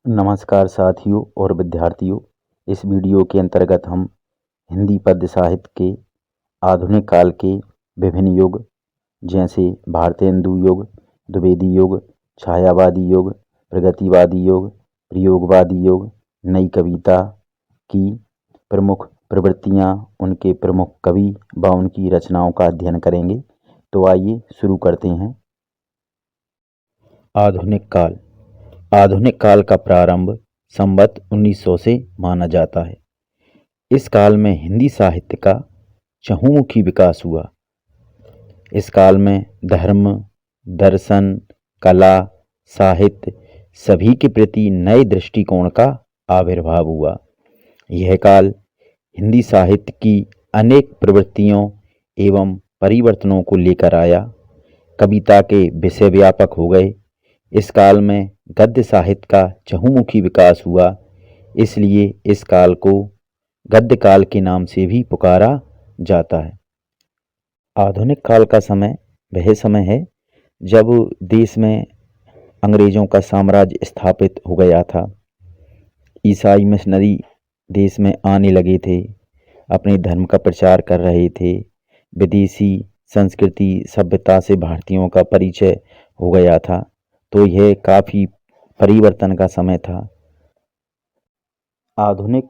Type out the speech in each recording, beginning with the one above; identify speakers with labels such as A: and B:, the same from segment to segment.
A: नमस्कार साथियों और विद्यार्थियों। इस वीडियो के अंतर्गत हम हिंदी पद्य साहित्य के आधुनिक काल के विभिन्न युग जैसे भारतेंदु युग, द्विवेदी युग, छायावादी युग, प्रगतिवादी युग, प्रयोगवादी युग, नई कविता की प्रमुख प्रवृत्तियाँ, उनके प्रमुख कवि व उनकी रचनाओं का अध्ययन करेंगे। तो आइए शुरू करते हैं। आधुनिक काल। आधुनिक काल का प्रारंभ संवत 1900 से माना जाता है। इस काल में हिंदी साहित्य का चहुमुखी विकास हुआ। इस काल में धर्म, दर्शन, कला, साहित्य सभी के प्रति नए दृष्टिकोण का आविर्भाव हुआ। यह काल हिंदी साहित्य की अनेक प्रवृत्तियों एवं परिवर्तनों को लेकर आया। कविता के विषय व्यापक हो गए। इस काल में गद्य साहित्य का चहुमुखी विकास हुआ, इसलिए इस काल को गद्य काल के नाम से भी पुकारा जाता है। आधुनिक काल का समय वह समय है जब देश में अंग्रेजों का साम्राज्य स्थापित हो गया था। ईसाई मिशनरी देश में आने लगे थे, अपने धर्म का प्रचार कर रहे थे। विदेशी संस्कृति सभ्यता से भारतीयों का परिचय हो गया था, तो यह काफ़ी परिवर्तन का समय था। आधुनिक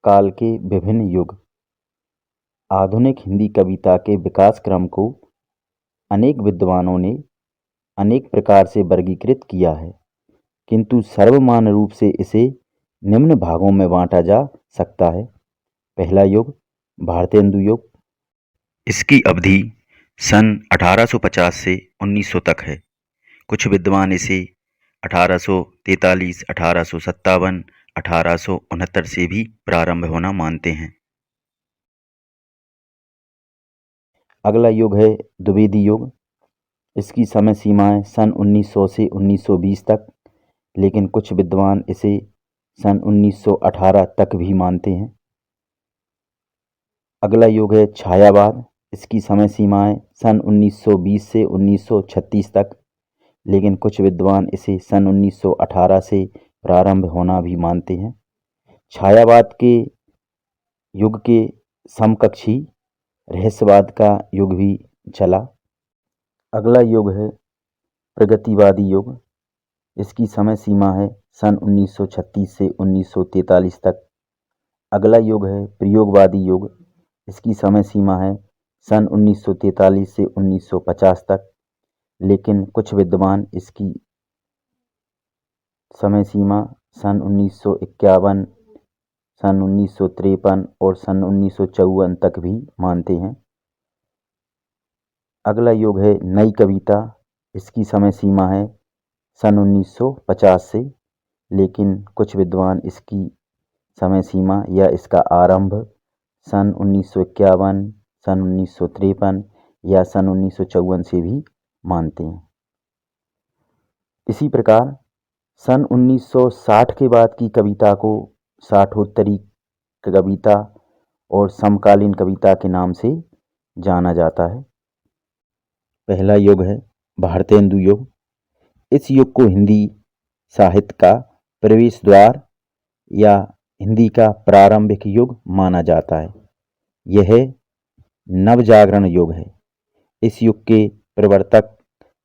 A: काल के विभिन्न युग। आधुनिक हिंदी कविता के विकास क्रम को अनेक विद्वानों ने अनेक प्रकार से वर्गीकृत किया है, किंतु सर्वमान्य रूप से इसे निम्न भागों में बांटा जा सकता है। पहला युग भारतेंदु युग। इसकी अवधि सन 1850 से 1900 तक है। कुछ विद्वान इसे 1843, 1857, 1869 से भी प्रारंभ होना मानते हैं। अगला युग है द्विवेदी युग। इसकी समय सीमाएं सन 1900 से 1920 तक, लेकिन कुछ विद्वान इसे सन 1918 तक भी मानते हैं। अगला युग है छायावाद। इसकी समय सीमाएं सन 1920 से 1936 तक, लेकिन कुछ विद्वान इसे सन 1918 से प्रारंभ होना भी मानते हैं। छायावाद के युग के समकक्षी रहस्यवाद का युग भी चला। अगला युग है प्रगतिवादी युग। इसकी समय सीमा है सन 1936 से 1943 तक। अगला युग है प्रयोगवादी युग। इसकी समय सीमा है सन 1943 से 1950 तक, लेकिन कुछ विद्वान इसकी समय सीमा सन 1951, सन 1953 और सन 1954 तक भी मानते हैं। अगला युग है नई कविता। इसकी समय सीमा है सन 1950 से, लेकिन कुछ विद्वान इसकी समय सीमा या इसका आरंभ सन 1951, सन 1953 या सन 1954 से भी मानते हैं। इसी प्रकार सन 1960 के बाद की कविता को साठोत्तरी कविता और समकालीन कविता के नाम से जाना जाता है। पहला युग है भारतेंदु युग। इस युग को हिंदी साहित्य का प्रवेश द्वार या हिंदी का प्रारंभिक युग माना जाता है। यह नवजागरण युग है। इस युग के प्रवर्तक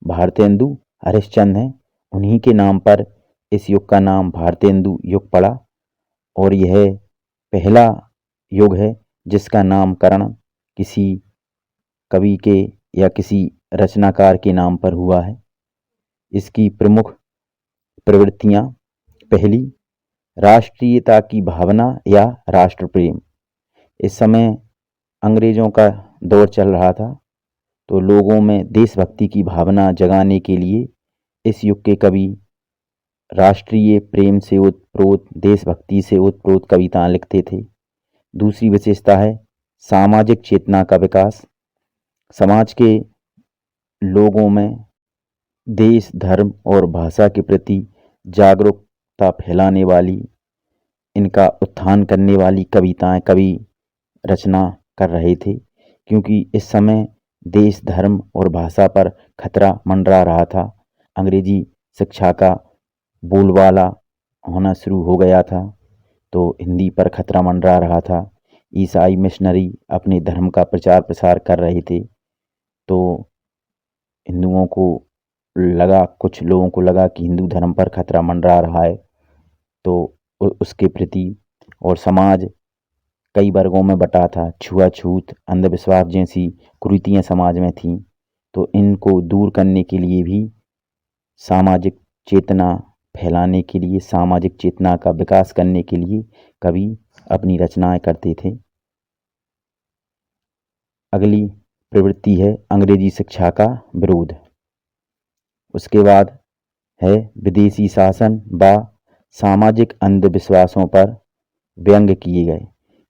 A: भारतेंदु हरिश्चंद्र हैं। उन्हीं के नाम पर इस युग का नाम भारतेंदु युग पड़ा, और यह पहला युग है जिसका नामकरण किसी कवि के या किसी रचनाकार के नाम पर हुआ है। इसकी प्रमुख प्रवृत्तियाँ: पहली, राष्ट्रीयता की भावना या राष्ट्र प्रेम। इस समय अंग्रेजों का दौर चल रहा था, तो लोगों में देशभक्ति की भावना जगाने के लिए इस युग के कवि राष्ट्रीय प्रेम से ओतप्रोत, देशभक्ति से ओतप्रोत कविताएं लिखते थे। दूसरी विशेषता है सामाजिक चेतना का विकास। समाज के लोगों में देश, धर्म और भाषा के प्रति जागरूकता फैलाने वाली, इनका उत्थान करने वाली कविताएं कवि रचना कर रहे थे, क्योंकि इस समय देश, धर्म और भाषा पर खतरा मंडरा रहा था। अंग्रेजी शिक्षा का बोलबाला होना शुरू हो गया था, तो हिंदी पर खतरा मंडरा रहा था। ईसाई मिशनरी अपने धर्म का प्रचार प्रसार कर रहे थे, तो हिंदुओं को लगा, कुछ लोगों को लगा कि हिंदू धर्म पर खतरा मंडरा रहा है, तो उसके प्रति, और समाज कई वर्गों में बटा था। छुआछूत, अंधविश्वास जैसी कुरीतियाँ समाज में थीं, तो इनको दूर करने के लिए भी, सामाजिक चेतना फैलाने के लिए, सामाजिक चेतना का विकास करने के लिए कवि अपनी रचनाएं करते थे। अगली प्रवृत्ति है अंग्रेजी शिक्षा का विरोध। उसके बाद है विदेशी शासन व सामाजिक अंधविश्वासों पर व्यंग्य किए गए।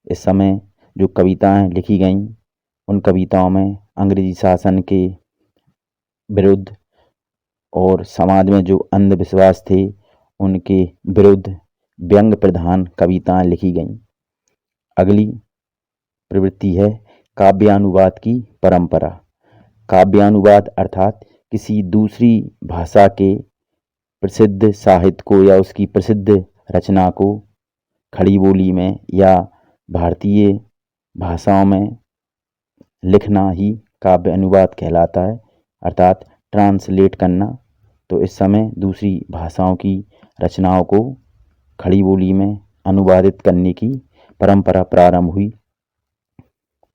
A: इस समय जो कविताएं लिखी गईं, उन कविताओं में अंग्रेजी शासन के विरुद्ध और समाज में जो अंधविश्वास थे उनके विरुद्ध व्यंग प्रधान कविताएं लिखी गईं। अगली प्रवृत्ति है काव्यानुवाद की परंपरा। काव्यानुवाद अर्थात किसी दूसरी भाषा के प्रसिद्ध साहित्य को या उसकी प्रसिद्ध रचना को खड़ी बोली में या भारतीय भाषाओं में लिखना ही काव्य अनुवाद कहलाता है, अर्थात ट्रांसलेट करना। तो इस समय दूसरी भाषाओं की रचनाओं को खड़ी बोली में अनुवादित करने की परंपरा प्रारंभ हुई।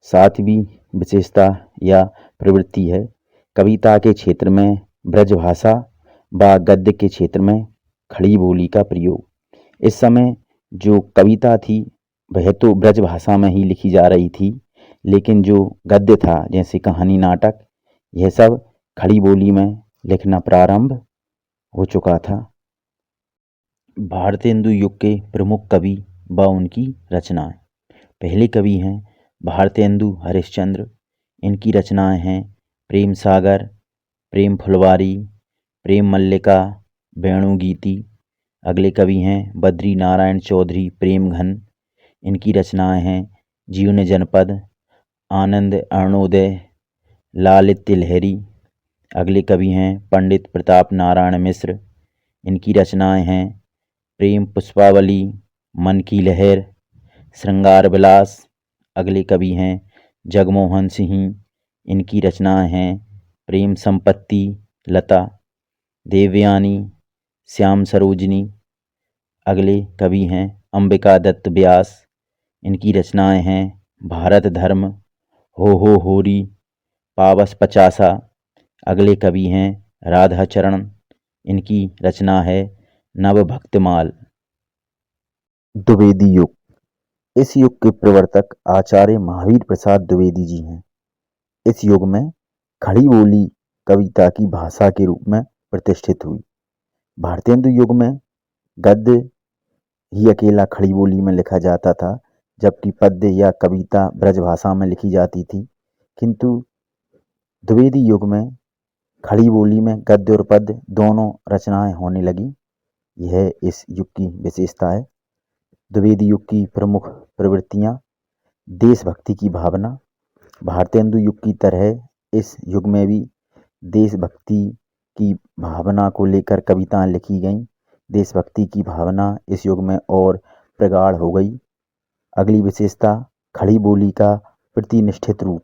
A: सातवीं विशेषता या प्रवृत्ति है कविता के क्षेत्र में ब्रजभाषा व गद्य के क्षेत्र में खड़ी बोली का प्रयोग। इस समय जो कविता थी वह तो ब्रजभाषा में ही लिखी जा रही थी, लेकिन जो गद्य था जैसे कहानी, नाटक, यह सब खड़ी बोली में लिखना प्रारंभ हो चुका था। भारतेंदु युग के प्रमुख कवि व उनकी रचनाएं। पहले कवि हैं भारतेंदु हरिश्चंद्र। इनकी रचनाएं हैं प्रेम सागर, प्रेम फुलवारी, प्रेम मल्लिका, वेणुगीति। अगले कवि हैं बद्री नारायण चौधरी प्रेमघन। इनकी रचनाएं हैं जीवन जनपद, आनंद अरुणोदय, लालित्य लहरी। अगले कवि हैं पंडित प्रताप नारायण मिश्र। इनकी रचनाएं हैं प्रेम पुष्पावली, मन की लहर, श्रृंगार विलास। अगले कवि हैं जगमोहन सिंह। इनकी रचनाएं हैं प्रेम संपत्ति, लता, देवयानी, श्याम सरोजनी। अगले कवि हैं अंबिका दत्त व्यास। इनकी रचनाएं हैं भारत धर्म, हो होरी, पावस पचासा। अगले कवि हैं राधा चरण। इनकी रचना है नवभक्तमाल। द्विवेदी युग। इस युग के प्रवर्तक आचार्य महावीर प्रसाद द्विवेदी जी हैं। इस युग में खड़ी बोली कविता की भाषा के रूप में प्रतिष्ठित हुई। भारतेंदु युग में गद्य ही अकेला खड़ी बोली में लिखा जाता था, जबकि पद्य या कविता ब्रजभाषा में लिखी जाती थी। किंतु द्विवेदी युग में खड़ी बोली में गद्य और पद्य दोनों रचनाएं होने लगी। यह इस युग की विशेषता है। द्विवेदी युग की प्रमुख प्रवृत्तियां: देशभक्ति की भावना। भारतेंदु युग की तरह इस युग में भी देशभक्ति की भावना को लेकर कविताएं लिखी गईं। देशभक्ति की भावना इस युग में और प्रगाढ़ हो गई। अगली विशेषता खड़ी बोली का प्रतिनिष्ठित रूप।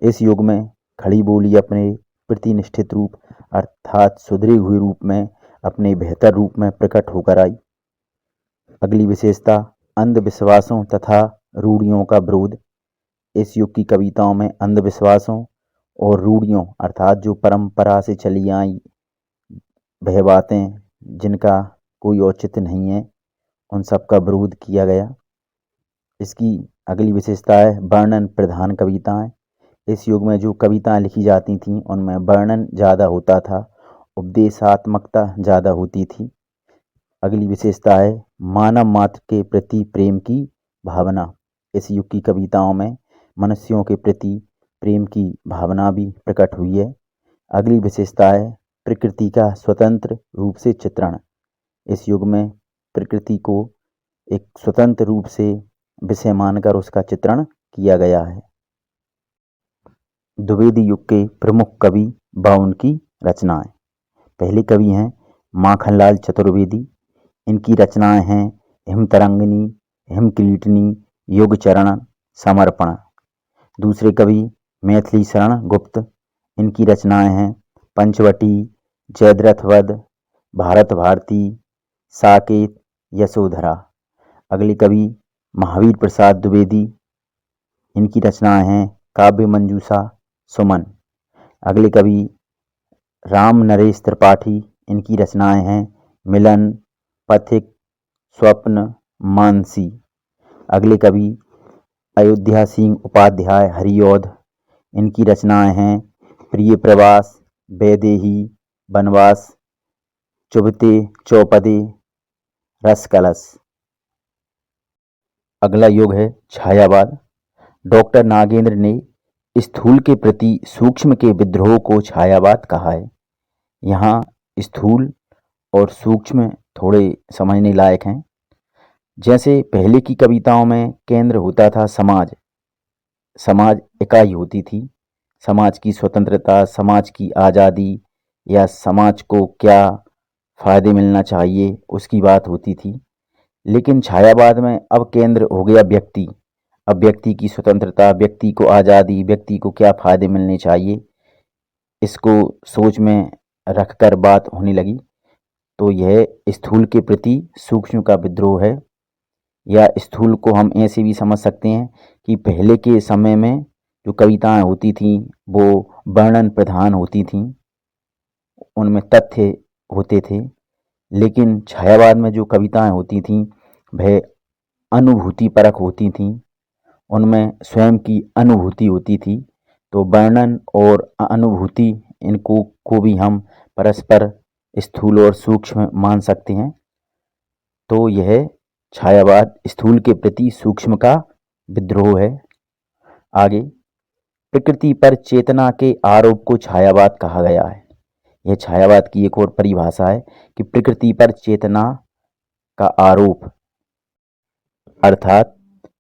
A: इस युग में खड़ी बोली अपने प्रतिनिष्ठित रूप अर्थात सुधरे हुए रूप में, अपने बेहतर रूप में प्रकट होकर आई। अगली विशेषता अंधविश्वासों तथा रूढ़ियों का विरोध। इस युग की कविताओं में अंधविश्वासों और रूढ़ियों अर्थात जो परंपरा से चली आई वह बातें जिनका कोई औचित्य नहीं है, उन सब का विरोध किया गया। इसकी अगली विशेषता है वर्णन प्रधान कविताएं। इस युग में जो कविताएं लिखी जाती थीं उनमें वर्णन ज़्यादा होता था, उपदेशात्मकता ज़्यादा होती थी। अगली विशेषता है मानव मात्र के प्रति प्रेम की भावना। इस युग की कविताओं में मनुष्यों के प्रति प्रेम की भावना भी प्रकट हुई है। अगली विशेषता है प्रकृति का स्वतंत्र रूप से चित्रण। इस युग में प्रकृति को एक स्वतंत्र रूप से विषय मानकर उसका चित्रण किया गया है। द्विवेदी युग के प्रमुख कवि व उनकी रचनाएं। पहले कवि हैं माखनलाल चतुर्वेदी। इनकी रचनाएं हैं हिमतरंगिनी, हिमकिरीटिनी, युगचरण, समर्पण। दूसरे कवि मैथिली शरण गुप्त, इनकी रचनाएं हैं पंचवटी, जयद्रथ वध, भारत भारती, साकेत, यशोधरा। अगले कवि महावीर प्रसाद द्विवेदी, इनकी रचनाएं हैं काव्य मंजूषा, सुमन। अगले कवि राम नरेश त्रिपाठी, इनकी रचनाएं हैं मिलन, पथिक, स्वप्न, मानसी। अगले कवि अयोध्या सिंह उपाध्याय हरिऔध, इनकी रचनाएं हैं प्रिय प्रवास, वैदेही, वनवास, चुभते चौपदे, रसकलश। अगला युग है छायावाद। डॉक्टर नागेंद्र ने स्थूल के प्रति सूक्ष्म के विद्रोह को छायावाद कहा है। यहाँ स्थूल और सूक्ष्म थोड़े समझने लायक हैं। जैसे पहले की कविताओं में केंद्र होता था समाज, समाज इकाई होती थी, समाज की स्वतंत्रता, समाज की आज़ादी या समाज को क्या फ़ायदे मिलना चाहिए उसकी बात होती थी। लेकिन छायावाद में अब केंद्र हो गया व्यक्ति। अब व्यक्ति की स्वतंत्रता, व्यक्ति को आज़ादी, व्यक्ति को क्या फ़ायदे मिलने चाहिए, इसको सोच में रखकर बात होने लगी। तो यह स्थूल के प्रति सूक्ष्म का विद्रोह है। या स्थूल को हम ऐसे भी समझ सकते हैं कि पहले के समय में जो कविताएं होती थीं वो वर्णन प्रधान होती थीं, उनमें तथ्य होते थे। लेकिन छायावाद में जो कविताएं होती थीं वह अनुभूति परक होती थीं, उनमें स्वयं की अनुभूति होती थी। तो वर्णन और अनुभूति इनको को भी हम परस्पर स्थूल और सूक्ष्म मान सकते हैं। तो यह छायावाद स्थूल के प्रति सूक्ष्म का विद्रोह है। आगे प्रकृति पर चेतना के आरोप को छायावाद कहा गया है। यह छायावाद की एक और परिभाषा है कि प्रकृति पर चेतना का आरोप, अर्थात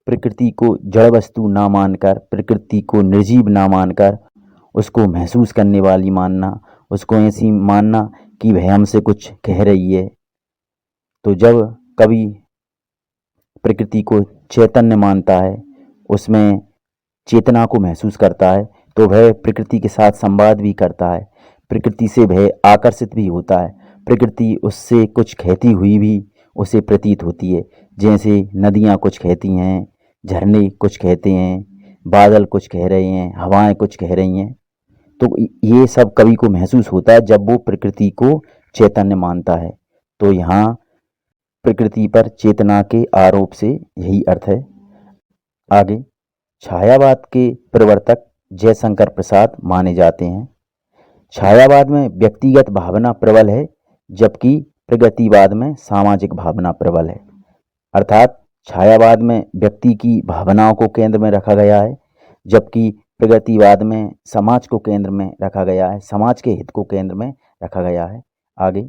A: प्रकृति को जड़ वस्तु ना मानकर, प्रकृति को निर्जीव ना मानकर, उसको महसूस करने वाली मानना, उसको ऐसी मानना कि वह हमसे कुछ कह रही है। तो जब कवि प्रकृति को चैतन्य मानता है, उसमें चेतना को महसूस करता है, तो वह प्रकृति के साथ संवाद भी करता है, प्रकृति से वह आकर्षित भी होता है, प्रकृति उससे कुछ कहती हुई भी उसे प्रतीत होती है। जैसे नदियाँ कुछ कहती हैं, झरने कुछ कहते हैं, बादल कुछ कह रहे हैं, हवाएं कुछ कह रही हैं। तो ये सब कवि को महसूस होता है जब वो प्रकृति को चैतन्य मानता है। तो यहाँ प्रकृति पर चेतना के आरोप से यही अर्थ है। आगे छायावाद के प्रवर्तक जयशंकर प्रसाद माने जाते हैं। छायावाद में व्यक्तिगत भावना प्रबल है, जबकि प्रगतिवाद में सामाजिक भावना प्रबल है। अर्थात छायावाद में व्यक्ति की भावनाओं को केंद्र में रखा गया है, जबकि प्रगतिवाद में समाज को केंद्र में रखा गया है, समाज के हित को केंद्र में रखा गया है। आगे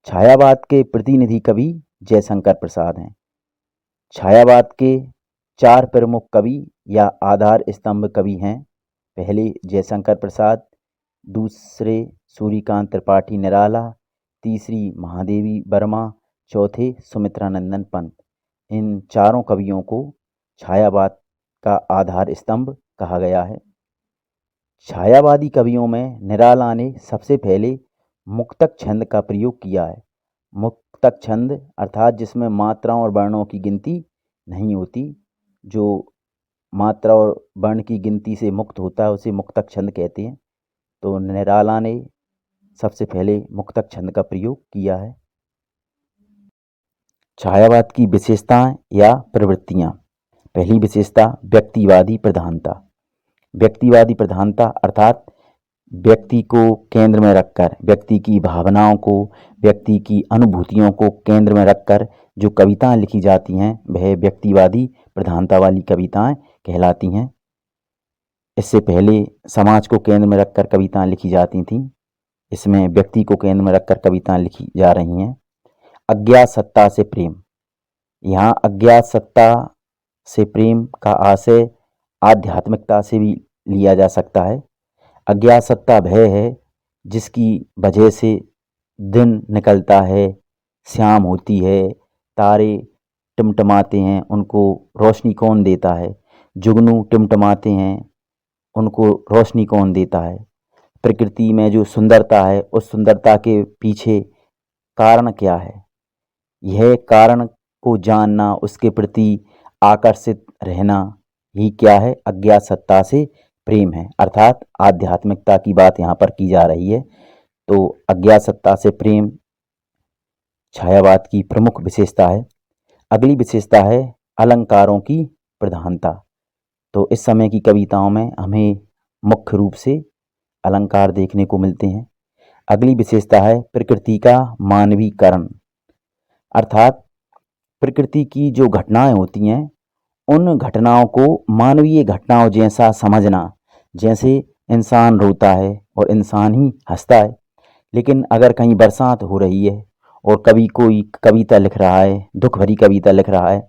A: छायावाद के प्रतिनिधि कवि जयशंकर प्रसाद हैं। छायावाद के 4 प्रमुख कवि या आधार स्तंभ कवि हैं। पहले जयशंकर प्रसाद, दूसरे सूर्यकांत त्रिपाठी निराला, तीसरी महादेवी वर्मा, चौथे सुमित्रानंदन पंत। इन चारों कवियों को छायावाद का आधार स्तंभ कहा गया है। छायावादी कवियों में निराला ने सबसे पहले मुक्तक छंद का प्रयोग किया है। मुक्तक छंद अर्थात जिसमें मात्राओं और वर्णों की गिनती नहीं होती, जो मात्रा और वर्ण की गिनती से मुक्त होता है उसे मुक्तक छंद कहते हैं। तो निराला ने सबसे पहले मुक्तक छंद का प्रयोग किया है। छायावाद की विशेषताएं या प्रवृत्तियां। पहली विशेषता व्यक्तिवादी प्रधानता। व्यक्तिवादी प्रधानता अर्थात व्यक्ति को केंद्र में रखकर, व्यक्ति की भावनाओं को, व्यक्ति की अनुभूतियों को केंद्र में रखकर जो कविताएं लिखी जाती हैं वह व्यक्तिवादी प्रधानता वाली कविताएं कहलाती हैं। इससे पहले समाज को केंद्र में रखकर कविताएं लिखी जाती थीं, इसमें व्यक्ति को केंद्र में रखकर कविताएं लिखी जा रही हैं। अज्ञात सत्ता से प्रेम। यहाँ अज्ञात सत्ता से प्रेम का आशय आध्यात्मिकता से भी लिया जा सकता है। अज्ञात सत्ता वह है जिसकी वजह से दिन निकलता है, शाम होती है, तारे टिमटिमाते हैं, उनको रोशनी कौन देता है? जुगनू टिमटिमाते हैं, उनको रोशनी कौन देता है? प्रकृति में जो सुंदरता है, उस सुंदरता के पीछे कारण क्या है? यह कारण को जानना, उसके प्रति आकर्षित रहना ही क्या है? अज्ञात सत्ता से प्रेम है। अर्थात आध्यात्मिकता की बात यहाँ पर की जा रही है। तो अज्ञात सत्ता से प्रेम छायावाद की प्रमुख विशेषता है। अगली विशेषता है अलंकारों की प्रधानता। तो इस समय की कविताओं में हमें मुख्य रूप से अलंकार देखने को मिलते हैं। अगली विशेषता है प्रकृति का मानवीकरण। अर्थात प्रकृति की जो घटनाएं होती हैं, उन घटनाओं को मानवीय घटनाओं जैसा समझना। जैसे इंसान रोता है और इंसान ही हंसता है, लेकिन अगर कहीं बरसात हो रही है और कभी कोई कविता लिख रहा है, दुख भरी कविता लिख रहा है,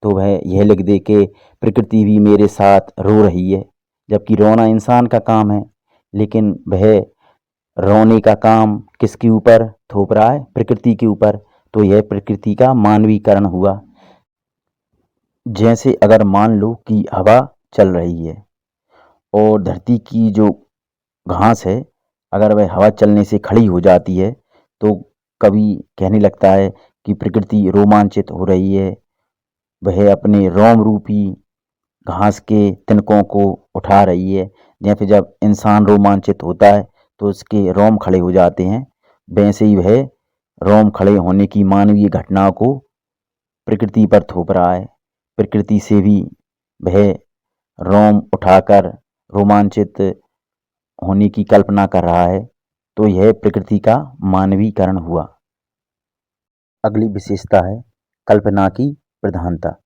A: तो वह यह लिख दे कि प्रकृति भी मेरे साथ रो रही है, जबकि रोना इंसान का काम है, लेकिन वह रोने का काम किसके ऊपर थोप रहा है? प्रकृति के ऊपर। तो यह प्रकृति का मानवीकरण हुआ। जैसे अगर मान लो कि हवा चल रही है और धरती की जो घास है, अगर वह हवा चलने से खड़ी हो जाती है, तो कवि कहने लगता है कि प्रकृति रोमांचित हो रही है, वह अपने रोम रूपी घास के तिनकों को उठा रही है। जैसे जब इंसान रोमांचित होता है तो उसके रोम खड़े हो जाते हैं, वैसे ही वह रोम खड़े होने की मानवीय घटना को प्रकृति पर थोप रहा है। प्रकृति से भी वह रोम उठाकर रोमांचित होने की कल्पना कर रहा है। तो यह प्रकृति का मानवीकरण हुआ। अगली विशेषता है कल्पना की प्रधानता।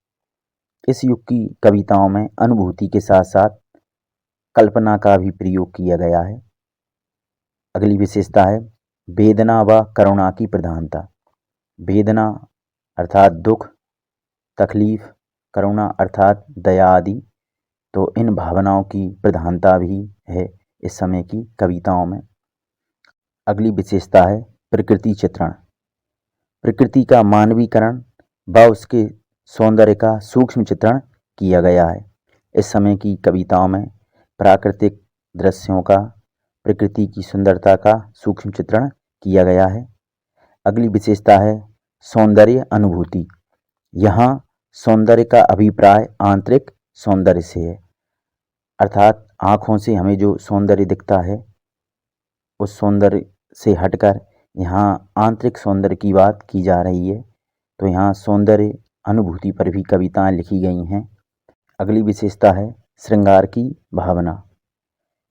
A: इस युग की कविताओं में अनुभूति के साथ साथ कल्पना का भी प्रयोग किया गया है। अगली विशेषता है वेदना व करुणा की प्रधानता। वेदना अर्थात दुख, तकलीफ, करुणा अर्थात दया आदि। तो इन भावनाओं की प्रधानता भी है इस समय की कविताओं में। अगली विशेषता है प्रकृति चित्रण। प्रकृति का मानवीकरण व उसके सौंदर्य का सूक्ष्म चित्रण किया गया है। इस समय की कविताओं में प्राकृतिक दृश्यों का, प्रकृति की सुंदरता का सूक्ष्म चित्रण किया गया है। अगली विशेषता है सौंदर्य अनुभूति। यहाँ सौंदर्य का अभिप्राय आंतरिक सौंदर्य से है। अर्थात आँखों से हमें जो सौंदर्य दिखता है, उस सौंदर्य से हटकर यहाँ आंतरिक सौंदर्य की बात की जा रही है। तो यहाँ सौंदर्य अनुभूति पर भी कविताएं लिखी गई हैं। अगली विशेषता है श्रृंगार की भावना।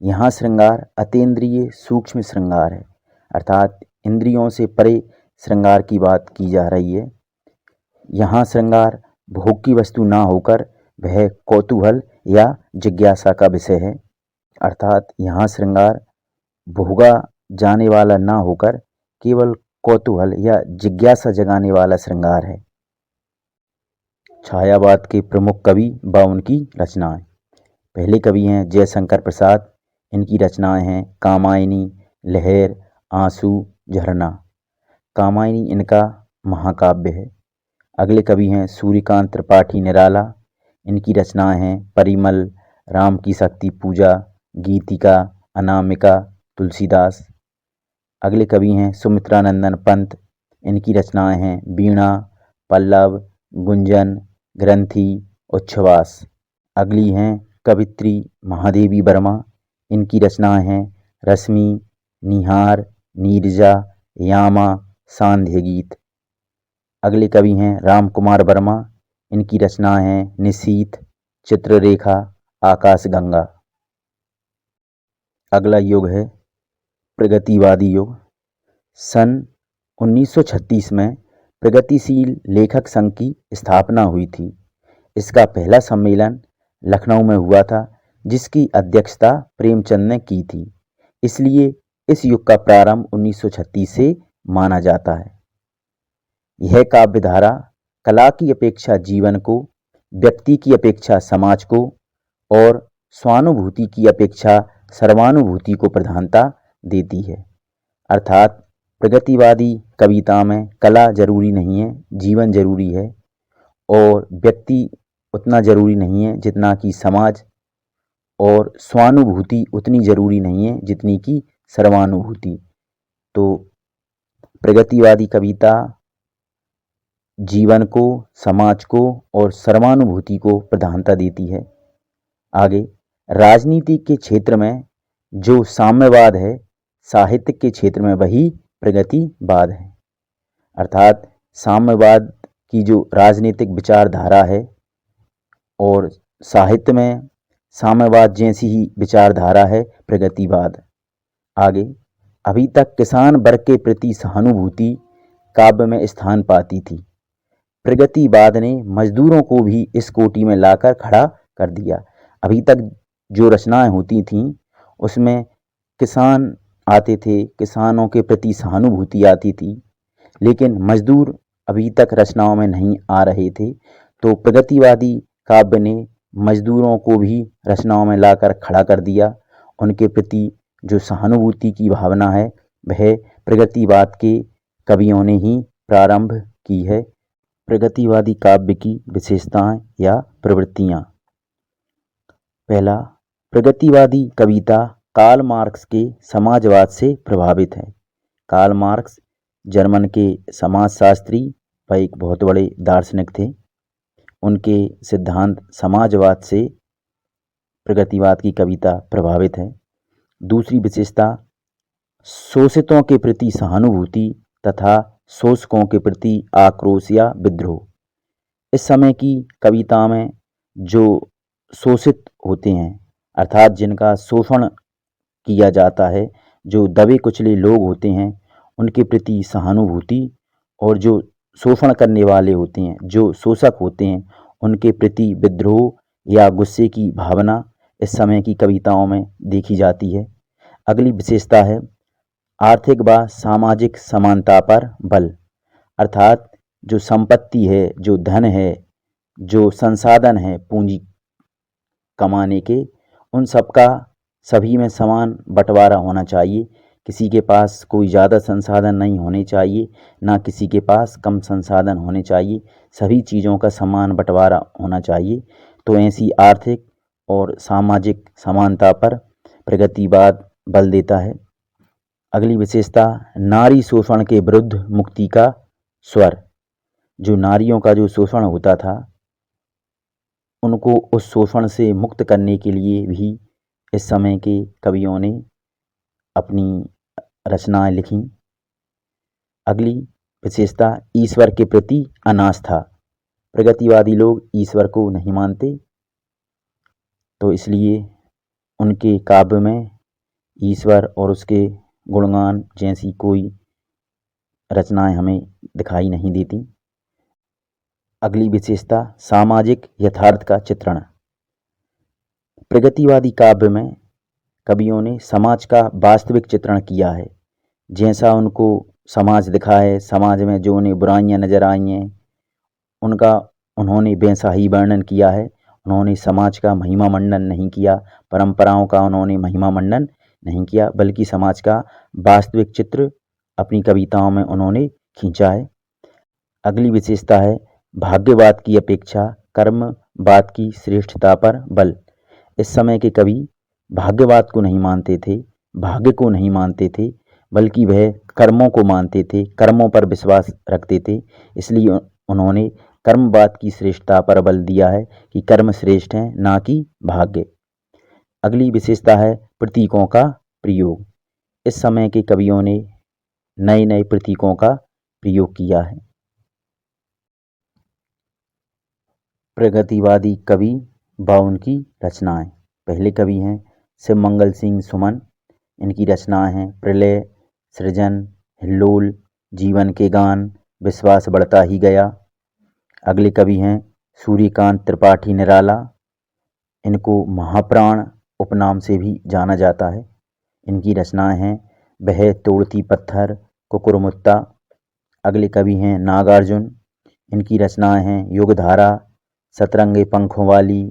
A: यहाँ श्रृंगार अतीन्द्रिय सूक्ष्म श्रृंगार है, अर्थात इंद्रियों से परे श्रृंगार की बात की जा रही है। यहाँ श्रृंगार भोग की वस्तु ना होकर वह कौतूहल या जिज्ञासा का विषय है। अर्थात यहाँ श्रृंगार भोगा जाने वाला ना होकर केवल कौतूहल या जिज्ञासा जगाने वाला श्रृंगार है। छायावाद के प्रमुख कवि व उनकी रचनाएं। पहले कवि हैं जयशंकर प्रसाद। इनकी रचनाएं हैं कामायनी, लहर, आंसू, झरना। कामायनी इनका महाकाव्य है। अगले कवि हैं सूर्यकांत त्रिपाठी निराला। इनकी रचनाएं हैं परिमल, राम की शक्ति पूजा, गीतिका, अनामिका, तुलसीदास। अगले कवि हैं सुमित्रानंदन पंत। इनकी रचनाएं हैं वीणा, पल्लव, गुंजन, ग्रंथि, उच्छ्वास। अगली हैं कवित्री महादेवी वर्मा। इनकी रचनाएं हैं रश्मि, निहार, नीरजा, यामा, सांध्य गीत। अगले कवि हैं राम कुमार वर्मा। इनकी रचनाएं हैं निशीथ, चित्ररेखा, आकाशगंगा। अगला युग है प्रगतिवादी युग। सन 1936 में प्रगतिशील लेखक संघ की स्थापना हुई थी। इसका पहला सम्मेलन लखनऊ में हुआ था, जिसकी अध्यक्षता प्रेमचंद ने की थी। इसलिए इस युग का प्रारंभ 1936 से माना जाता है। यह काव्यधारा कला की अपेक्षा जीवन को, व्यक्ति की अपेक्षा समाज को और स्वानुभूति की अपेक्षा सर्वानुभूति को प्रधानता देती है। अर्थात प्रगतिवादी कविता में कला जरूरी नहीं है, जीवन जरूरी है, और व्यक्ति उतना जरूरी नहीं है जितना कि समाज, और स्वानुभूति उतनी जरूरी नहीं है जितनी कि सर्वानुभूति। तो प्रगतिवादी कविता जीवन को, समाज को और सर्वानुभूति को प्रधानता देती है। आगे, राजनीति के क्षेत्र में जो साम्यवाद है, साहित्य के क्षेत्र में वही प्रगतिवाद है। अर्थात साम्यवाद की जो राजनीतिक विचारधारा है और साहित्य में साम्यवाद जैसी ही विचारधारा है प्रगतिवाद। आगे, अभी तक किसान वर्ग के प्रति सहानुभूति काव्य में स्थान पाती थी। प्रगतिवाद ने मजदूरों को भी इस कोटि में लाकर खड़ा कर दिया। अभी तक जो रचनाएं होती थीं उसमें किसान आते थे, किसानों के प्रति सहानुभूति आती थी, लेकिन मजदूर अभी तक रचनाओं में नहीं आ रहे थे। तो प्रगतिवादी काव्य ने मजदूरों को भी रचनाओं में लाकर खड़ा कर दिया। उनके प्रति जो सहानुभूति की भावना है वह प्रगतिवाद के कवियों ने ही प्रारंभ की है। प्रगतिवादी काव्य की विशेषताएं या प्रवृत्तियां। पहला, प्रगतिवादी कविता कार्ल मार्क्स के समाजवाद से प्रभावित है। कार्ल मार्क्स जर्मन के समाजशास्त्री व एक बहुत बड़े दार्शनिक थे। उनके सिद्धांत समाजवाद से प्रगतिवाद की कविता प्रभावित है। दूसरी विशेषता, शोषितों के प्रति सहानुभूति तथा शोषकों के प्रति आक्रोश या विद्रोह। इस समय की कविता में जो शोषित होते हैं, अर्थात जिनका शोषण किया जाता है, जो दबे कुचले लोग होते हैं, उनके प्रति सहानुभूति, और जो शोषण करने वाले होते हैं, जो शोषक होते हैं, उनके प्रति विद्रोह या गुस्से की भावना इस समय की कविताओं में देखी जाती है। अगली विशेषता है आर्थिक व सामाजिक समानता पर बल। अर्थात जो संपत्ति है, जो धन है, जो संसाधन है पूंजी कमाने के, उन सबका सभी में समान बंटवारा होना चाहिए। किसी के पास कोई ज़्यादा संसाधन नहीं होने चाहिए, ना किसी के पास कम संसाधन होने चाहिए, सभी चीज़ों का समान बंटवारा होना चाहिए। तो ऐसी आर्थिक और सामाजिक समानता पर प्रगतिवाद बल देता है। अगली विशेषता, नारी शोषण के विरुद्ध मुक्ति का स्वर। जो नारियों का जो शोषण होता था, उनको उस शोषण से मुक्त करने के लिए भी इस समय के कवियों ने अपनी रचनाएं लिखीं। अगली विशेषता, ईश्वर के प्रति अनास्था। प्रगतिवादी लोग ईश्वर को नहीं मानते, तो इसलिए उनके काव्य में ईश्वर और उसके गुणगान जैसी कोई रचनाएं हमें दिखाई नहीं देती। अगली विशेषता, सामाजिक यथार्थ का चित्रण। प्रगतिवादी काव्य में कवियों ने समाज का वास्तविक चित्रण किया है। जैसा उनको समाज दिखा है, समाज में जो उन्हें बुराइयां नज़र आई हैं, उनका उन्होंने वैसा ही वर्णन किया है। उन्होंने समाज का महिमा मंडन नहीं किया, परंपराओं का उन्होंने महिमा मंडन नहीं किया, बल्कि समाज का वास्तविक चित्र अपनी कविताओं में उन्होंने खींचा है। अगली विशेषता है भाग्यवाद की अपेक्षा कर्मवाद की श्रेष्ठता पर बल। इस समय के कवि भाग्यवाद को नहीं मानते थे, भाग्य को नहीं मानते थे, बल्कि वह कर्मों को मानते थे, कर्मों पर विश्वास रखते थे। इसलिए उन्होंने कर्मवाद की श्रेष्ठता पर बल दिया है कि कर्म श्रेष्ठ हैं, ना कि भाग्य। अगली विशेषता है प्रतीकों का प्रयोग। इस समय के कवियों ने नए नए प्रतीकों का प्रयोग किया है। प्रगतिवादी कवि व उनकी रचनाएं। पहले कवि हैं शिवमंगल सिंह सुमन। इनकी रचनाएं हैं प्रलय, सृजन, हिल्लोल, जीवन के गान, विश्वास बढ़ता ही गया। अगले कवि हैं सूर्यकांत त्रिपाठी निराला। इनको महाप्राण उपनाम से भी जाना जाता है। इनकी रचनाएं हैं वह तोड़ती पत्थर, कुकुरमुत्ता। अगले कवि हैं नागार्जुन। इनकी रचनाएं हैं युगधारा, सतरंगे पंखों वाली,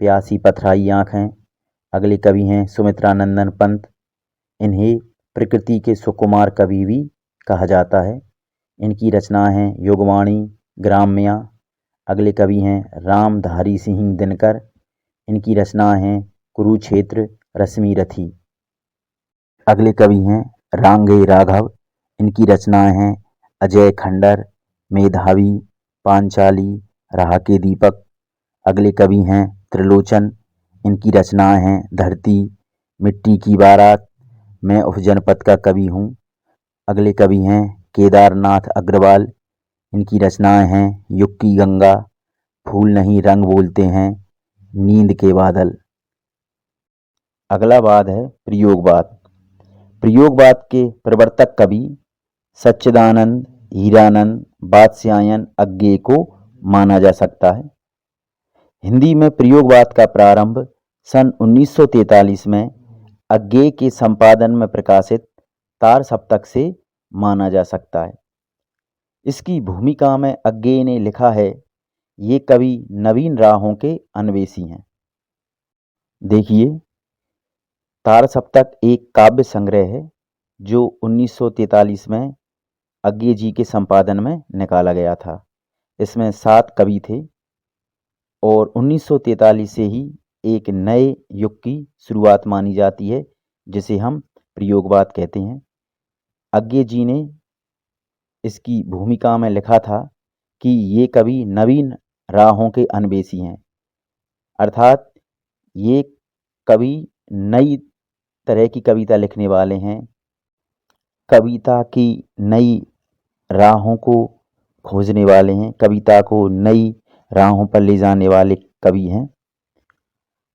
A: प्यासी पथराई आँखें। अगले कवि हैं सुमित्रा नंदन पंत। इन्हें प्रकृति के सुकुमार कवि भी कहा जाता है। इनकी रचना है योगवाणी, ग्राम्या। अगले कवि हैं रामधारी सिंह दिनकर। इनकी रचना है कुरुक्षेत्र, रश्मिरथी। अगले कवि हैं रांगे राघव। इनकी रचनाएं हैं अजय खंडर, मेधावी, पांचाली, राह के दीपक। अगले कवि हैं त्रिलोचन। इनकी रचनाएं हैं धरती, मिट्टी की बारात, मैं उस जनपद का कवि हूँ। अगले कवि हैं केदारनाथ अग्रवाल। इनकी रचनाएं हैं युग की गंगा, फूल नहीं रंग बोलते हैं, नींद के बादल। अगला वाद है प्रयोगवाद। प्रयोगवाद के प्रवर्तक कवि सच्चिदानंद, हीरानंद, वात्स्यायन अज्ञेय को माना जा सकता है। हिंदी में प्रयोगवाद का प्रारंभ सन 1943 में अज्ञेय के संपादन में प्रकाशित तार सप्तक से माना जा सकता है। इसकी भूमिका में अज्ञेय ने लिखा है, ये कवि नवीन राहों के अन्वेषी हैं। देखिए, तार सप्तक एक काव्य संग्रह है जो 1943 में अज्ञेय जी के संपादन में निकाला गया था। इसमें 7 कवि थे और 1943 से ही एक नए युग की शुरुआत मानी जाती है, जिसे हम प्रयोगवाद कहते हैं। अज्ञेय जी ने इसकी भूमिका में लिखा था कि ये कवि नवीन राहों के अन्वेषी हैं, अर्थात ये कवि नई तरह की कविता लिखने वाले हैं, कविता की नई राहों को खोजने वाले हैं, कविता को नई राहों पर ले जाने वाले कवि हैं।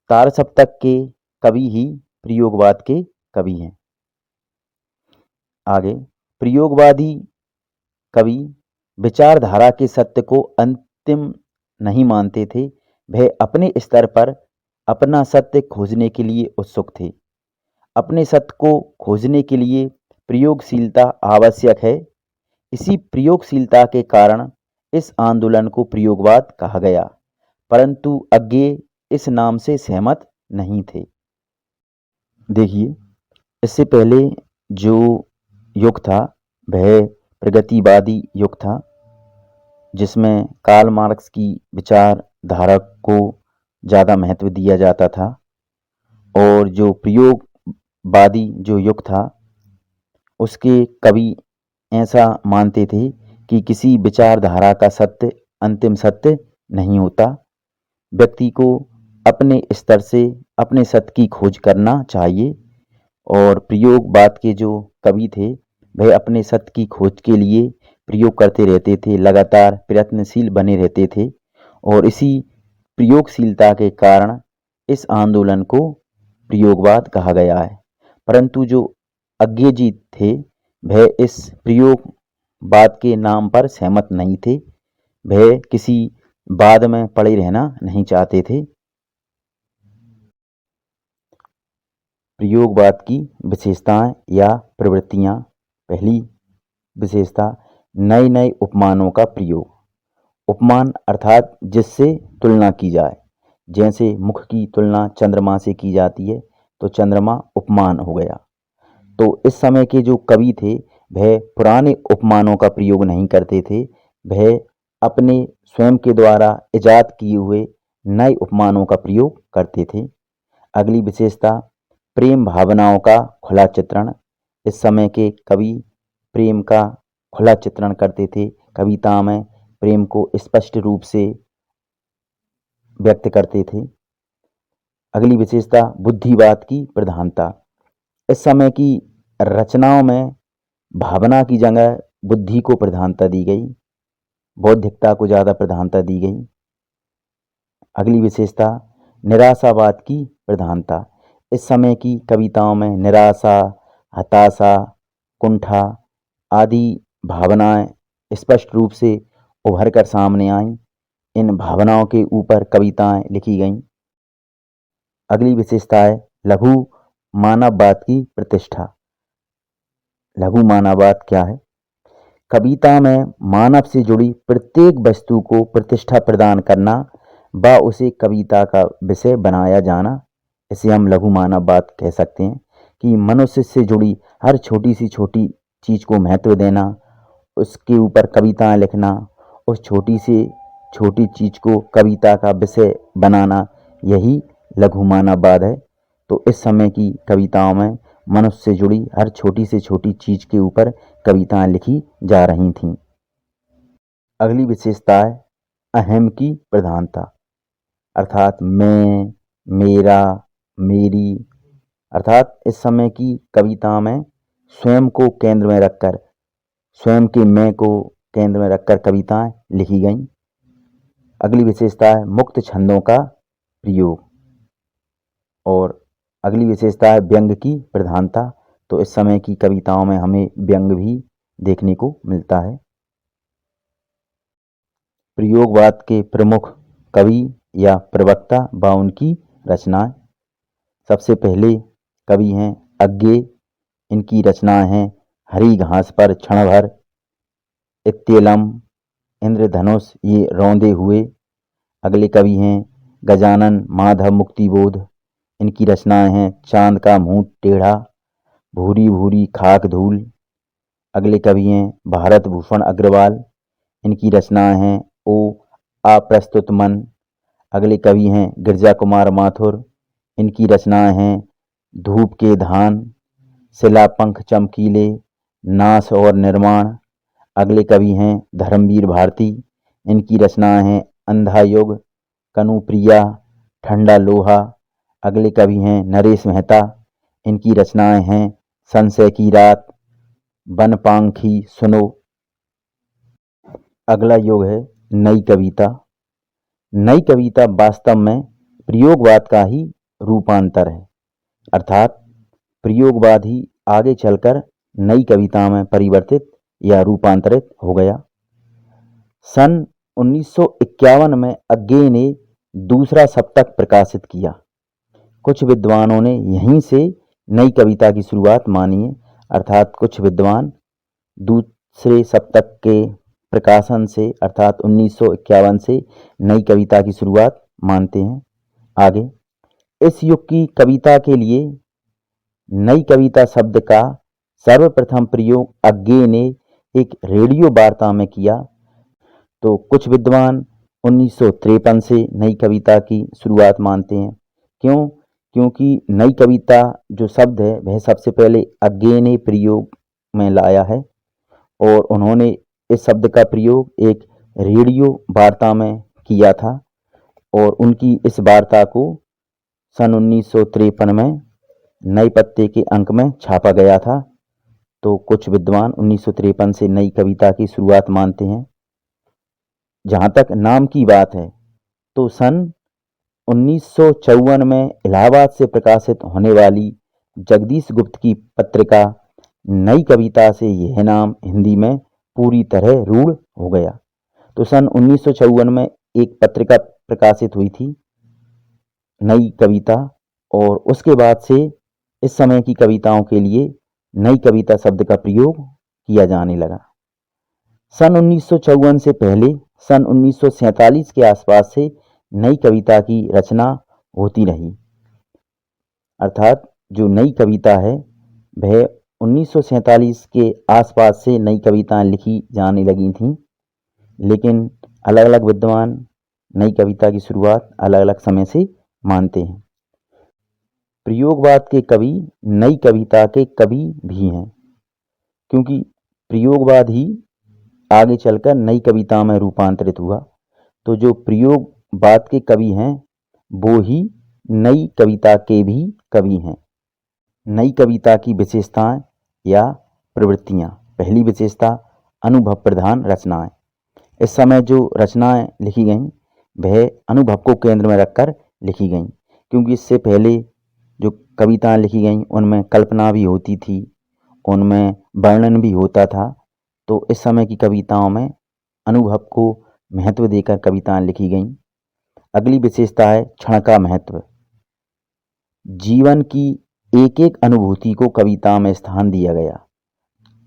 A: तार सप्तक के कवि ही प्रयोगवाद के कवि हैं। आगे, प्रयोगवादी कवि विचारधारा के सत्य को अंतिम नहीं मानते थे, वह अपने स्तर पर अपना सत्य खोजने के लिए उत्सुक थे। अपने सत्य को खोजने के लिए प्रयोगशीलता आवश्यक है। इसी प्रयोगशीलता के कारण इस आंदोलन को प्रयोगवाद कहा गया, परंतु अज्ञेय इस नाम से सहमत नहीं थे। देखिए, इससे पहले जो युग था वह प्रगतिवादी युग था, जिसमें कार्ल मार्क्स की विचारधारा को ज़्यादा महत्व दिया जाता था, और जो प्रयोगवादी जो युग था उसके कवि ऐसा मानते थे कि किसी विचारधारा का सत्य अंतिम सत्य नहीं होता। व्यक्ति को अपने स्तर से अपने सत्य की खोज करना चाहिए, और प्रयोगवाद के जो कवि थे वह अपने सत्य की खोज के लिए प्रयोग करते रहते थे, लगातार प्रयत्नशील बने रहते थे, और इसी प्रयोगशीलता के कारण इस आंदोलन को प्रयोगवाद कहा गया है। परंतु जो अज्ञेय जी थे वह इस प्रयोगवाद के नाम पर सहमत नहीं थे, वह किसी वाद में पड़े रहना नहीं चाहते थे। प्रयोगवाद की विशेषताएं या प्रवृत्तियां। पहली विशेषता, नए नए उपमानों का प्रयोग। उपमान अर्थात जिससे तुलना की जाए, जैसे मुख की तुलना चंद्रमा से की जाती है तो चंद्रमा उपमान हो गया। तो इस समय के जो कवि थे वह पुराने उपमानों का प्रयोग नहीं करते थे, वह अपने स्वयं के द्वारा इजाद किए हुए नए उपमानों का प्रयोग करते थे। अगली विशेषता, प्रेम भावनाओं का खुला चित्रण। इस समय के कवि प्रेम का खुला चित्रण करते थे, कविता में प्रेम को स्पष्ट रूप से व्यक्त करते थे। अगली विशेषता, बुद्धिवाद की प्रधानता। इस समय की रचनाओं में भावना की जगह बुद्धि को प्रधानता दी गई, बौद्धिकता को ज़्यादा प्रधानता दी गई। अगली विशेषता, निराशावाद की प्रधानता। इस समय की कविताओं में निराशा, हताशा, कुंठा आदि भावनाएं स्पष्ट रूप से उभर कर सामने आईं। इन भावनाओं के ऊपर कविताएं लिखी गईं। अगली विशेषता है लघु मानववाद की प्रतिष्ठा। लघु मानववाद क्या है? कविता में मानव से जुड़ी प्रत्येक वस्तु को प्रतिष्ठा प्रदान करना व उसे कविता का विषय बनाया जाना, इसे हम लघु मानववाद कह सकते हैं। कि मनुष्य से जुड़ी हर छोटी सी छोटी चीज़ को महत्व देना, उसके ऊपर कविताएं लिखना, उस छोटी से छोटी चीज़ को कविता का विषय बनाना, यही लघु मानववाद है। तो इस समय की कविताओं में मनुष्य से जुड़ी हर छोटी से छोटी चीज़ के ऊपर कविताएं लिखी जा रही थीं। अगली विशेषता है अहम की प्रधानता, अर्थात मैं, मेरा, मेरी, अर्थात इस समय की कविता में स्वयं को केंद्र में रखकर, स्वयं के मैं को केंद्र में रखकर कविताएं लिखी गईं। अगली विशेषता है मुक्त छंदों का प्रयोग, और अगली विशेषता है व्यंग की प्रधानता। तो इस समय की कविताओं में हमें व्यंग भी देखने को मिलता है। प्रयोगवाद के प्रमुख कवि या प्रवक्ता व उनकी रचनाएं। सबसे पहले कवि हैं अज्ञेय। इनकी रचनाएं हैं हरी घास पर क्षण भर, इत्यलम, इंद्रधनुष, ये रौंदे हुए। अगले कवि हैं गजानन माधव मुक्तिबोध। इनकी रचनाएं हैं चांद का मुंह टेढ़ा, भूरी भूरी खाक धूल। अगले कवि हैं भारत भूषण अग्रवाल। इनकी रचनाएं हैं ओ अप्रस्तुत मन। अगले कवि हैं गिरजा कुमार माथुर। इनकी रचनाएं हैं धूप के धान, शिला पंख चमकीले, नाश और निर्माण। अगले कवि हैं धर्मवीर भारती। इनकी रचनाएं हैं अंधा युग, कनुप्रिया, ठंडा लोहा। अगले कवि हैं नरेश मेहता। इनकी रचनाएं हैं संशय की रात, बनपांखी सुनो। अगला युग है नई कविता। नई कविता वास्तव में प्रयोगवाद का ही रूपांतर है, अर्थात प्रयोगवाद ही आगे चलकर नई कविता में परिवर्तित या रूपांतरित हो गया। सन 1951 में अज्ञेय ने दूसरा सप्तक प्रकाशित किया। कुछ विद्वानों ने यहीं से नई कविता की शुरुआत मानी है, अर्थात कुछ विद्वान दूसरे सप्तक के प्रकाशन से अर्थात 1951 से नई कविता की शुरुआत मानते हैं। आगे इस युग की कविता के लिए नई कविता शब्द का सर्वप्रथम प्रयोग अज्ञेय ने एक रेडियो वार्ता में किया। तो कुछ विद्वान 1953 से नई कविता की शुरुआत मानते हैं। क्यों? क्योंकि नई कविता जो शब्द है वह सबसे पहले अज्ञेय ने प्रयोग में लाया है, और उन्होंने इस शब्द का प्रयोग एक रेडियो वार्ता में किया था, और उनकी इस वार्ता को सन 1953 में नए पत्ते के अंक में छापा गया था। तो कुछ विद्वान 1953 से नई कविता की शुरुआत मानते हैं। जहाँ तक नाम की बात है तो सन 1954 में इलाहाबाद से प्रकाशित होने वाली जगदीश गुप्त की पत्रिका नई कविता से यह नाम हिंदी में पूरी तरह रूढ़ हो गया। तो सन 1954 में एक पत्रिका प्रकाशित हुई थी नई कविता, और उसके बाद से इस समय की कविताओं के लिए नई कविता शब्द का प्रयोग किया जाने लगा। सन 1954 से पहले सन 1947 के आसपास से नई कविता की रचना होती रही, अर्थात जो नई कविता है वह 1947 के आसपास से नई कविताएं लिखी जाने लगी थीं। लेकिन अलग अलग विद्वान नई कविता की शुरुआत अलग अलग समय से मानते हैं। प्रयोगवाद के कवि नई कविता के कवि भी हैं, क्योंकि प्रयोगवाद ही आगे चलकर नई कविता में रूपांतरित हुआ। तो जो प्रयोगवाद के कवि हैं वो ही नई कविता के भी कवि हैं। नई कविता की विशेषताएं या प्रवृत्तियां। पहली विशेषता अनुभव प्रधान रचनाएं। इस समय जो रचनाएं लिखी गईं वह अनुभव को केंद्र में रखकर लिखी गईं, क्योंकि इससे पहले जो कविताएं लिखी गईं उनमें कल्पना भी होती थी, उनमें वर्णन भी होता था। तो इस समय की कविताओं में अनुभव को महत्व देकर कविताएं लिखी गईं। अगली विशेषता है क्षण का महत्व। जीवन की एक एक अनुभूति को कविता में स्थान दिया गया।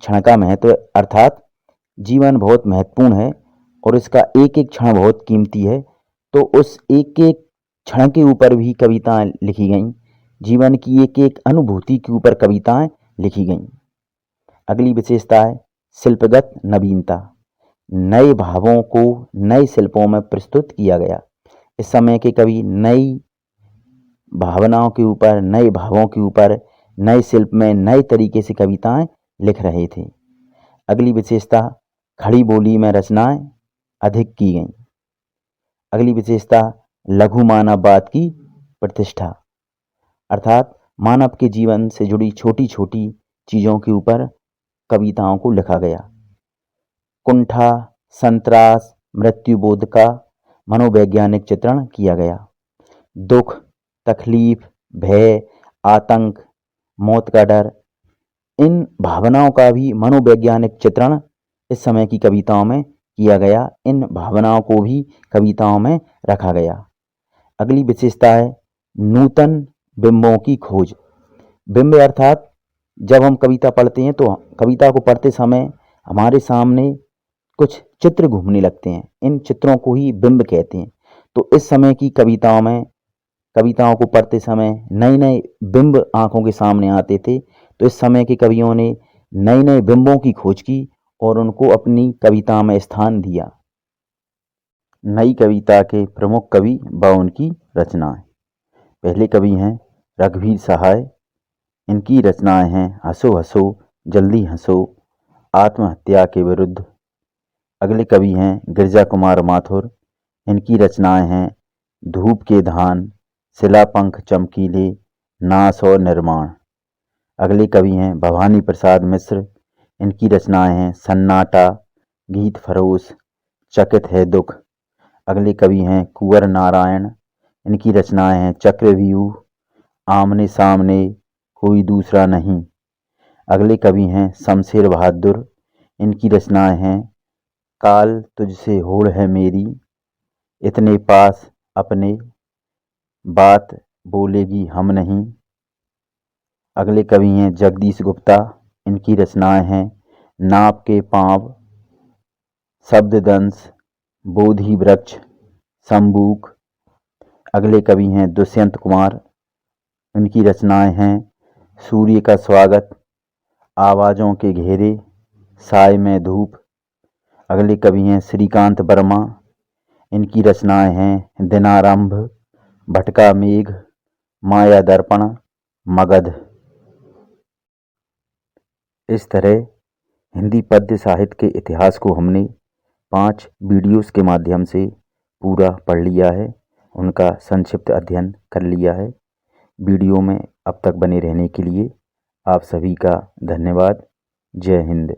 A: क्षण का महत्व अर्थात जीवन बहुत महत्वपूर्ण है और इसका एक एक क्षण बहुत कीमती है, तो उस एक एक क्षण के ऊपर भी कविताएं लिखी गईं। जीवन की एक एक अनुभूति के ऊपर कविताएं लिखी गईं। अगली विशेषता है शिल्पगत नवीनता। नए भावों को नए शिल्पों में प्रस्तुत किया गया। इस समय के कवि नई भावनाओं के ऊपर, नए भावों के ऊपर, नए शिल्प में नए तरीके से कविताएं लिख रहे थे। अगली विशेषता खड़ी बोली में रचनाएं अधिक की गईं। अगली विशेषता लघु मानववाद की प्रतिष्ठा, अर्थात मानव के जीवन से जुड़ी छोटी छोटी चीज़ों के ऊपर कविताओं को लिखा गया। कुंठा, संतरास, मृत्युबोध का मनोवैज्ञानिक चित्रण किया गया। दुख, तकलीफ, भय, आतंक, मौत का डर, इन भावनाओं का भी मनोवैज्ञानिक चित्रण इस समय की कविताओं में किया गया। इन भावनाओं को भी कविताओं में रखा गया। अगली विशेषता है नूतन बिंबों की खोज। बिंब अर्थात जब हम कविता पढ़ते हैं तो कविता को पढ़ते समय हमारे सामने कुछ चित्र घूमने लगते हैं। इन चित्रों को ही बिंब कहते हैं। तो इस समय की कविताओं में, कविताओं को पढ़ते समय नए नए बिंब आंखों के सामने आते थे। तो इस समय के कवियों ने नए नए बिंबों की खोज की और उनको अपनी कविता में स्थान दिया। नई कविता के प्रमुख कवि व उनकी रचनाएं। पहले कवि हैं रघुवीर सहाय। इनकी रचनाएं हैं हंसो हंसो जल्दी हंसो, आत्महत्या के विरुद्ध। अगले कवि हैं गिरजा कुमार माथुर। इनकी रचनाएं हैं धूप के धान, शिलापंख चमकीले, नाश और निर्माण। अगले कवि हैं भवानी प्रसाद मिश्र। इनकी रचनाएं हैं सन्नाटा, गीत फरोश, चकित है दुख। अगले कवि हैं कुंवर नारायण। इनकी रचनाएं हैं चक्रव्यूह, आमने सामने, कोई दूसरा नहीं। अगले कवि हैं शमशेर बहादुर। इनकी रचनाएं हैं काल तुझसे होड़ है मेरी, इतने पास अपने, बात बोलेगी हम नहीं। अगले कवि हैं जगदीश गुप्ता। इनकी रचनाएं हैं नाप के पाँव, शब्ददंश, बोधि वृक्ष, शंबूक। अगले कवि हैं दुष्यंत कुमार। इनकी रचनाएं हैं सूर्य का स्वागत, आवाज़ों के घेरे, साय में धूप। अगले कवि हैं श्रीकांत वर्मा। इनकी रचनाएं हैं दिनारंभ, भटका मेघ, माया दर्पण, मगध। इस तरह हिंदी पद्य साहित्य के इतिहास को हमने 5 वीडियोस के माध्यम से पूरा पढ़ लिया है, उनका संक्षिप्त अध्ययन कर लिया है। वीडियो में अब तक बने रहने के लिए आप सभी का धन्यवाद। जय हिंद।